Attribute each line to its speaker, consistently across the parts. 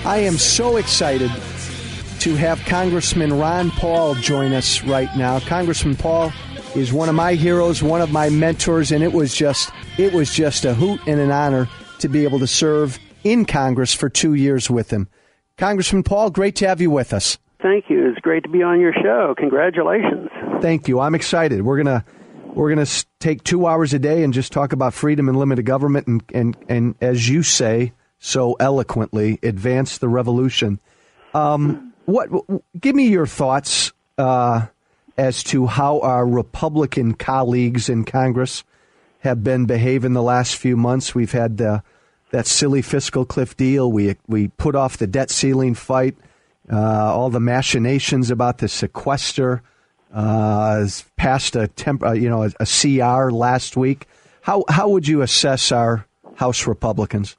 Speaker 1: I am so excited to have Congressman Ron Paul join us right now. Congressman Paul is one of my heroes, one of my mentors, and it was just a hoot and an honor to be able to serve in Congress for 2 years with him. Congressman Paul, great to have you with us.
Speaker 2: Thank you. It's great to be on your show. Congratulations.
Speaker 1: Thank you. I'm excited. We're gonna take 2 hours a day and just talk about freedom and limited government, and as you say so eloquently, advance the revolution. Give me your thoughts as to how our Republican colleagues in Congress have been behaving the last few months. We've had that silly fiscal cliff deal. We put off the debt ceiling fight. All the machinations about the sequester passed a CR last week. How would you assess our House Republicans?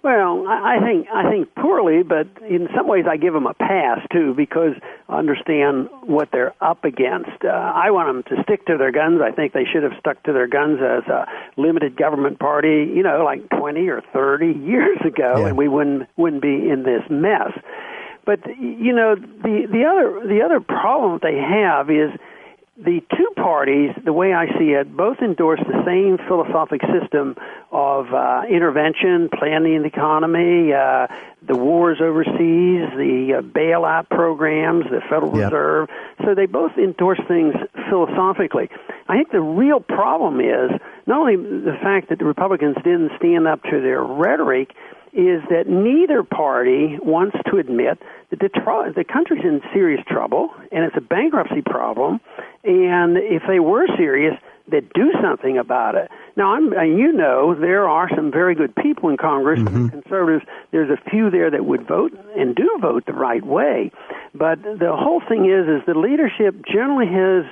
Speaker 2: Well, I think poorly, but in some ways I give them a pass, too, because I understand what they're up against. I want them to stick to their guns. I think they should have stuck to their guns as a limited government party, like 20 or 30 years ago, and we wouldn't be in this mess. But, the other problem they have is the two parties, the way I see it, both endorse the same philosophic system of intervention, planning the economy, the wars overseas, the bailout programs, the Federal Reserve. So they both endorse things philosophically. I think the real problem is not only the fact that the Republicans didn't stand up to their rhetoric, is that neither party wants to admit that the country's in serious trouble and it's a bankruptcy problem, and if they were serious, they'd do something about it. Now, there are some very good people in Congress, and conservatives, there's a few there that would vote and do vote the right way, but the whole thing is the leadership generally has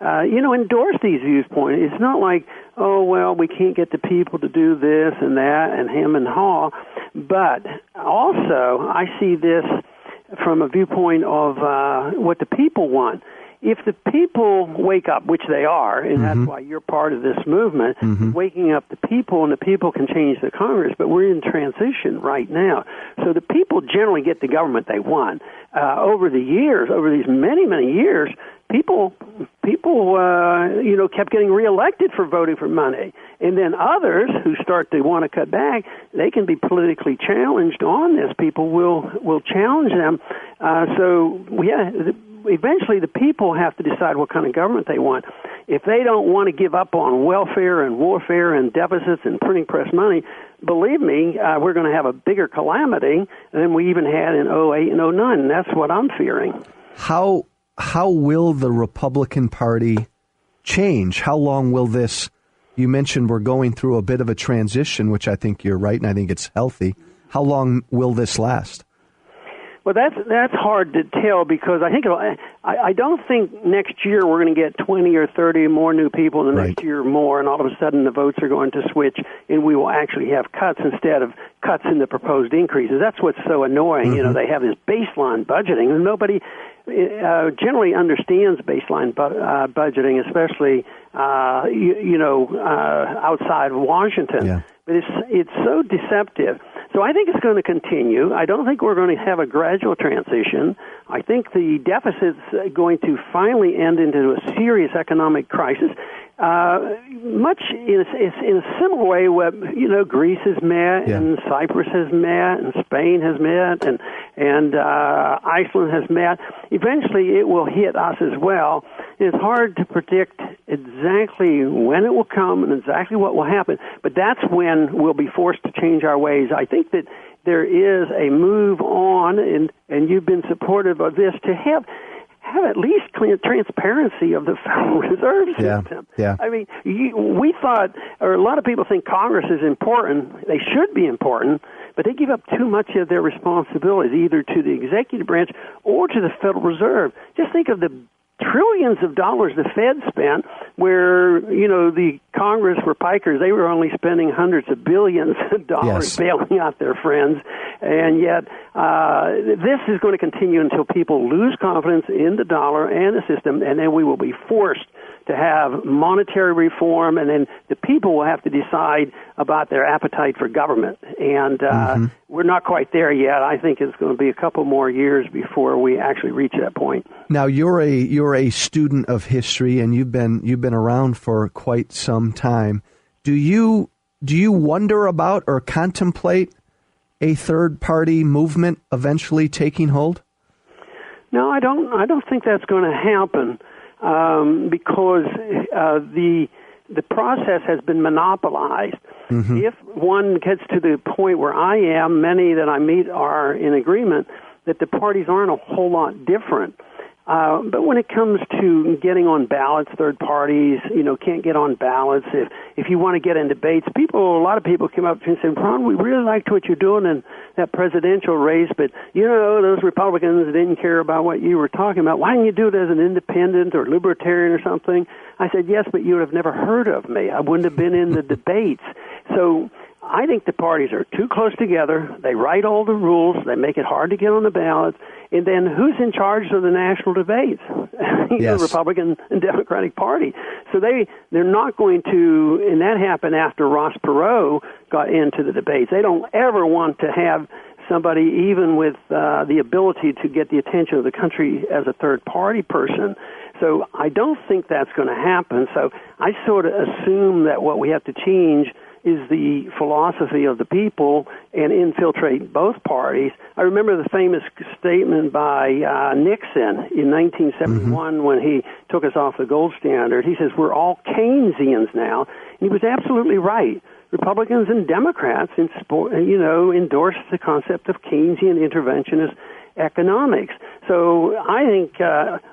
Speaker 2: endorsed these viewpoints. It's not like, oh, well, we can't get the people to do this and that and hem and haw. But also, I see this from a viewpoint of what the people want. If the people wake up, which they are, and that's why you're part of this movement, waking up the people, and the people can change the Congress, but we're in transition right now. So the people generally get the government they want. Over the years, over these many, many years, people kept getting reelected for voting for money. And then others who start to want to cut back, they can be politically challenged on this. People will challenge them. Eventually the people have to decide what kind of government they want. If they don't want to give up on welfare and warfare and deficits and printing press money, believe me, we're going to have a bigger calamity than we even had in 2008 and 2009, and that's what I'm fearing.
Speaker 1: How will the Republican Party change? How long will this? You mentioned we're going through a bit of a transition, which I think you're right, and I think it's healthy. How long will this last?
Speaker 2: Well, that's hard to tell, because I don't think next year we're going to get 20 or 30 more new people, and the next year more, and all of a sudden the votes are going to switch, and we will actually have cuts instead of cuts in the proposed increases. That's what's so annoying. They have this baseline budgeting, and nobody generally understands baseline budgeting, especially outside of Washington. Yeah. But it's so deceptive. So I think it's going to continue. I don't think we're going to have a gradual transition. I think the deficit's going to finally end into a serious economic crisis. Much in a similar way, where Greece has met, and Cyprus has met, and Spain has met, and Iceland has met. Eventually, it will hit us as well. It's hard to predict exactly when it will come and exactly what will happen, but that's when we'll be forced to change our ways. I think that there is a move on, and you've been supportive of this, to have at least clear transparency of the Federal Reserve system.
Speaker 1: Yeah.
Speaker 2: I mean, we thought, or a lot of people think Congress is important. They should be important, but they give up too much of their responsibilities, either to the executive branch or to the Federal Reserve. Just think of the trillions of dollars the Fed spent, where, the Congress were pikers. They were only spending hundreds of billions of dollars bailing out their friends. And yet, this is going to continue until people lose confidence in the dollar and the system, and then we will be forced to have monetary reform, and then the people will have to decide about their appetite for government. And we're not quite there yet. I think it's going to be a couple more years before we actually reach that point.
Speaker 1: Now, you're a student of history, and you've been around for quite some time. Do you wonder about or contemplate a third-party movement eventually taking hold?
Speaker 2: No, I don't think that's going to happen because the process has been monopolized. If one gets to the point where I am, many that I meet are in agreement that the parties aren't a whole lot different. But when it comes to getting on ballots, third parties, can't get on ballots. If you want to get in debates, a lot of people come up and say, Ron, we really liked what you're doing in that presidential race, but, those Republicans didn't care about what you were talking about. Why didn't you do it as an independent or libertarian or something? I said, yes, but you would have never heard of me. I wouldn't have been in the debates. So I think the parties are too close together. They write all the rules. They make it hard to get on the ballots. And then who's in charge of the national debates?
Speaker 1: Yes.
Speaker 2: The Republican and Democratic Party. So they're not going to, and that happened after Ross Perot got into the debates. They don't ever want to have somebody even with the ability to get the attention of the country as a third-party person. So I don't think that's going to happen. So I sort of assume that what we have to change is the philosophy of the people and infiltrate both parties. I remember the famous statement by Nixon in 1971 when he took us off the gold standard. He says, we're all Keynesians now. And he was absolutely right. Republicans and Democrats, endorsed the concept of Keynesian interventionist economics. So I think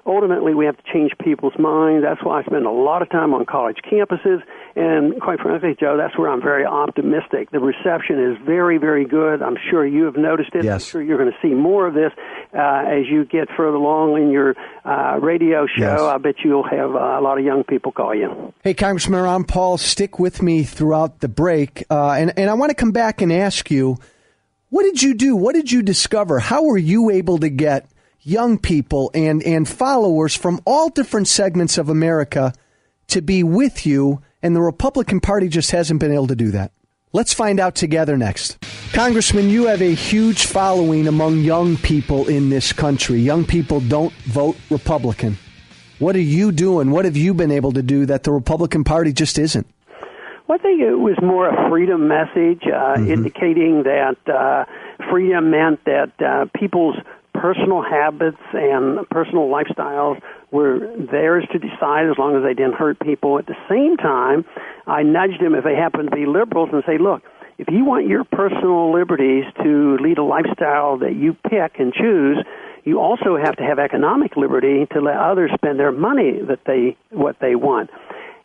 Speaker 2: ultimately we have to change people's minds. That's why I spend a lot of time on college campuses. And quite frankly, Joe, that's where I'm very optimistic. The reception is very, very good. I'm sure you have noticed it.
Speaker 1: Yes.
Speaker 2: I'm sure you're going to see more of this as you get further along in your radio show.
Speaker 1: Yes.
Speaker 2: I bet you'll have a lot of young people call you.
Speaker 1: Hey, Congressman Ron Paul, stick with me throughout the break. And I want to come back and ask you, what did you do? What did you discover? How were you able to get young people and followers from all different segments of America to be with you, and the Republican Party just hasn't been able to do that? Let's find out together next. Congressman, you have a huge following among young people in this country. Young people don't vote Republican. What are you doing? What have you been able to do that the Republican Party just isn't?
Speaker 2: Well, I think it was more a freedom message, indicating that freedom meant that people's personal habits and personal lifestyles were theirs to decide as long as they didn't hurt people. At the same time, I nudged them if they happened to be liberals and say, look, if you want your personal liberties to lead a lifestyle that you pick and choose, you also have to have economic liberty to let others spend their money what they want.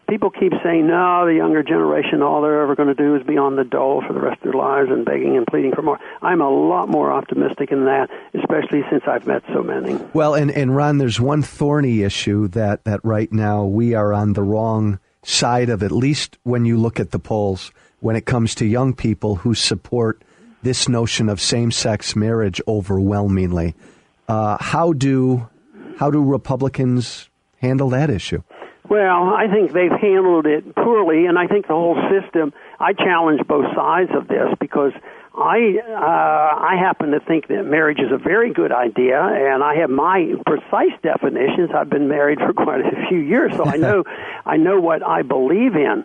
Speaker 2: People keep saying, no, the younger generation, all they're ever going to do is be on the dole for the rest of their lives and begging and pleading for more. I'm a lot more optimistic in that, especially since I've met so many.
Speaker 1: Well, and Ron, there's one thorny issue that right now we are on the wrong side of, at least when you look at the polls, when it comes to young people who support this notion of same-sex marriage overwhelmingly. How do Republicans handle that issue?
Speaker 2: Well, I think they've handled it poorly, and I think the whole system, I challenge both sides of this because I happen to think that marriage is a very good idea, and I have my precise definitions. I've been married for quite a few years, so I know what I believe in.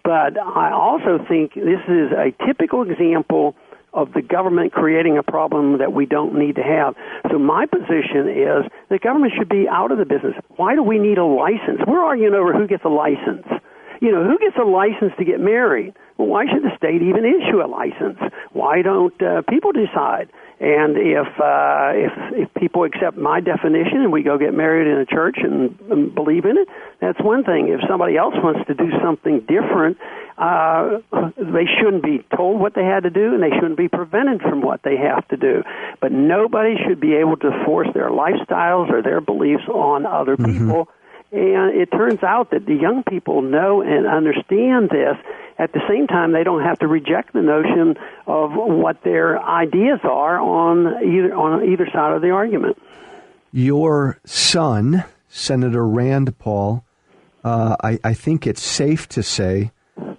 Speaker 2: But I also think this is a typical example of the government creating a problem that we don't need to have. So my position is the government should be out of the business. Why do we need a license? We're arguing over who gets a license. Who gets a license to get married? Well, why should the state even issue a license? Why don't people decide? And if people accept my definition and we go get married in a church and believe in it, that's one thing. If somebody else wants to do something different, they shouldn't be told what they had to do, and they shouldn't be prevented from what they have to do. But nobody should be able to force their lifestyles or their beliefs on other people. And it turns out that the young people know and understand this. At the same time, they don't have to reject the notion of what their ideas are on either side of the argument.
Speaker 1: Your son, Senator Rand Paul, I think it's safe to say,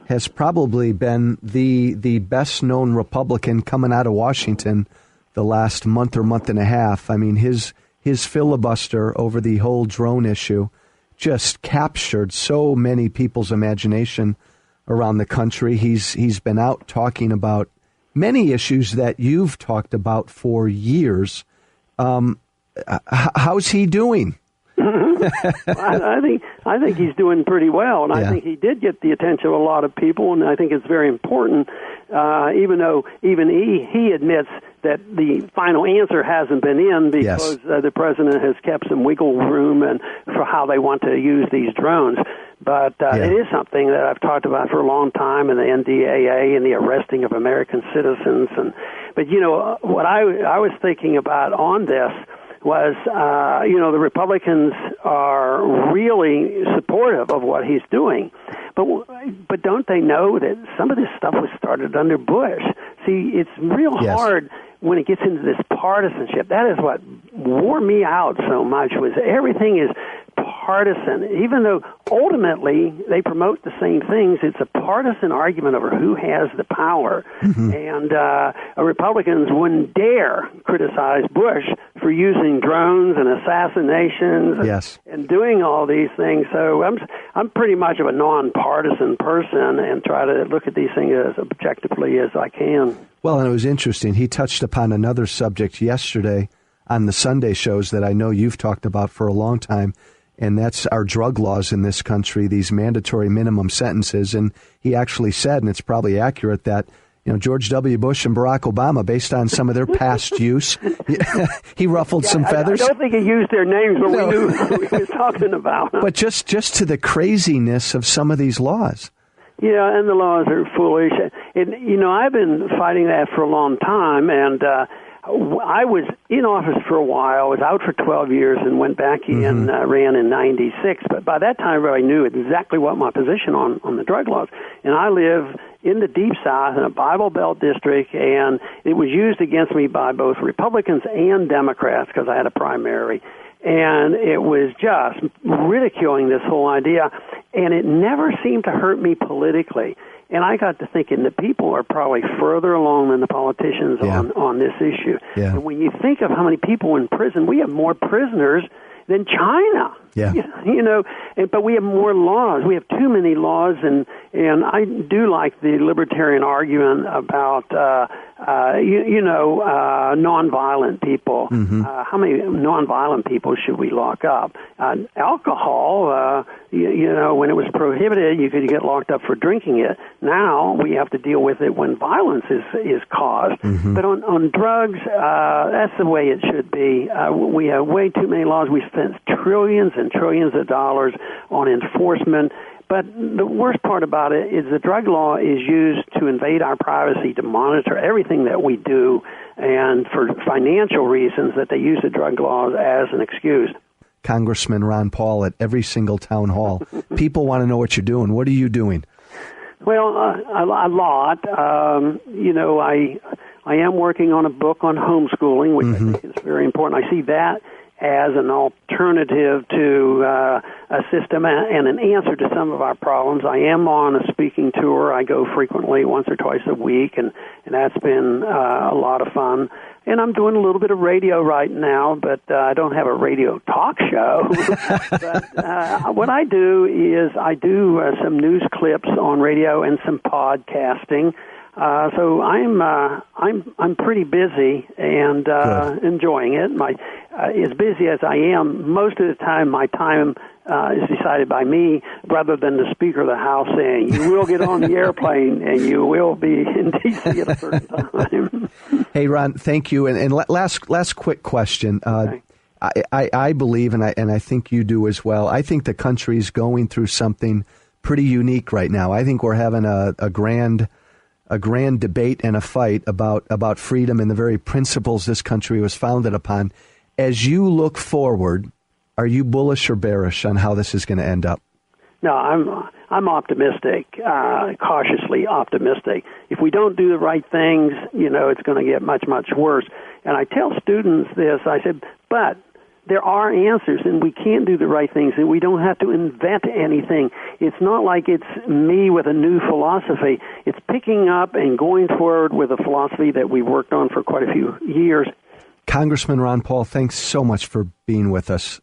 Speaker 1: has probably been the best-known Republican coming out of Washington the last month or month and a half. I mean, his filibuster over the whole drone issue just captured so many people's imagination around the country. He's been out talking about many issues that you've talked about for years. How's he doing?
Speaker 2: I think he's doing pretty well, and I think he did get the attention of a lot of people, and I think it's very important. Even though even he admits that the final answer hasn't been in because the president has kept some wiggle room and for how they want to use these drones. But it is something that I've talked about for a long time, and the NDAA and the arresting of American citizens. But you know what I was thinking about on this was, the Republicans are really supportive of what he's doing. But don't they know that some of this stuff was started under Bush? See, it's real hard when it gets into this partisanship. That is what wore me out so much, was everything is partisan. Even though ultimately they promote the same things, it's a partisan argument over who has the power. Mm-hmm. And Republicans wouldn't dare criticize Bush for using drones and assassinations and doing all these things. So I'm pretty much of a nonpartisan person and try to look at these things as objectively as I can.
Speaker 1: Well, and it was interesting. He touched upon another subject yesterday on the Sunday shows that I know you've talked about for a long time, and that's our drug laws in this country, these mandatory minimum sentences. And he actually said, and it's probably accurate, that George W. Bush and Barack Obama, based on some of their past use, he ruffled some feathers.
Speaker 2: I don't think he used their names, but we knew who he was talking about.
Speaker 1: But just to the craziness of some of these laws.
Speaker 2: Yeah, and the laws are foolish. And, I've been fighting that for a long time, and I was in office for a while. I was out for 12 years and went back in, ran in 96. But by that time, I knew exactly what my position on the drug laws. And I live in the Deep South in a Bible Belt district, and it was used against me by both Republicans and Democrats because I had a primary. And it was just ridiculing this whole idea, and it never seemed to hurt me politically. And I got to thinking that people are probably further along than the politicians on this issue. Yeah. And when you think of how many people in prison, we have more prisoners than China. Yeah. But we have more laws. We have too many laws, and I do like the libertarian argument about nonviolent people. Mm-hmm. How many nonviolent people should we lock up? Alcohol, when it was prohibited, you could get locked up for drinking it. Now we have to deal with it when violence is caused. Mm-hmm. But on drugs, that's the way it should be. We have way too many laws. We spend trillions and trillions of dollars on enforcement. But the worst part about it is the drug law is used to invade our privacy, to monitor everything that we do, and for financial reasons that they use the drug laws as an excuse.
Speaker 1: Congressman Ron Paul at every single town hall. People want to know what you're doing. What are you doing?
Speaker 2: Well, a lot. I am working on a book on homeschooling, which I think is very important. I see that as an alternative to a system and an answer to some of our problems. I am on a speaking tour. I go frequently, once or twice a week, and that's been a lot of fun. And I'm doing a little bit of radio right now, but I don't have a radio talk show. But what I do is I do some news clips on radio and some podcasting. So I'm pretty busy and enjoying it. As busy as I am, most of the time my time is decided by me rather than the Speaker of the House saying, you will get on the airplane and you will be in D.C. at a certain time.
Speaker 1: Hey, Ron, thank you. And last quick question. Okay. I believe, and I think you do as well, I think the country's going through something pretty unique right now. I think we're having a grand debate and a fight about freedom and the very principles this country was founded upon. As you look forward, are you bullish or bearish on how this is going to end up?
Speaker 2: No, I'm optimistic, cautiously optimistic. If we don't do the right things, it's going to get much, much worse. And I tell students this, I said, but there are answers, and we can do the right things, and we don't have to invent anything. It's not like it's me with a new philosophy. It's picking up and going forward with a philosophy that we've worked on for quite a few years.
Speaker 1: Congressman Ron Paul, thanks so much for being with us.